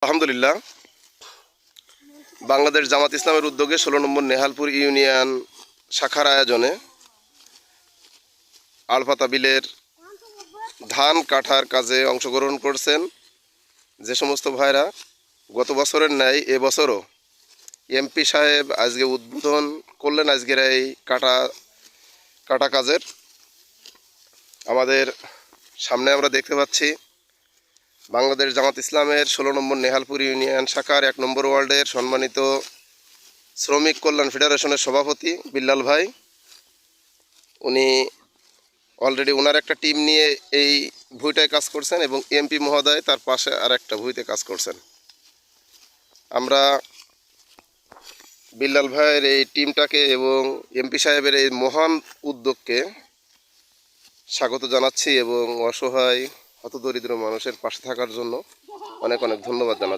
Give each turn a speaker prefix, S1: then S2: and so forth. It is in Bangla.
S1: আলহামদুলিল্লাহ, বাংলাদেশ জামাত ইসলামের উদ্যোগে ১৬ নম্বর নেহালপুর ইউনিয়ন শাখার আয়োজনে আলফাতা বিলের ধান কাটার কাজে অংশগ্রহণ করছেন যে সমস্ত ভাইরা গত বছরের ন্যায় এবছরও এমপি সাহেব আজকে উদ্বোধন করলেন আজকের এই কাটা কাজের। আমাদের সামনে আমরা দেখতে পাচ্ছি বাংলাদেশ জামাত ইসলামের ১৬ নম্বর নেহালপুর ইউনিয়ন শাখার ১ নম্বর ওয়ার্ডের সম্মানিত শ্রমিক কল্যাণ ফেডারেশনের সভাপতি বিল্লাল ভাই। উনি অলরেডি ওনার একটা টিম নিয়ে এই ভুঁইটায় কাজ করছেন এবং এমপি মহোদয় তার পাশে আর একটা ভুঁইতে কাজ করছেন। আমরা বিল্লাল ভাইয়ের এই টিমটাকে এবং এমপি সাহেবের এই মহান উদ্যোগকে স্বাগত জানাচ্ছি এবং অসহায় হতদরিদ্র মানুষের পাশে থাকার জন্য অনেক অনেক ধন্যবাদ জানাচ্ছি।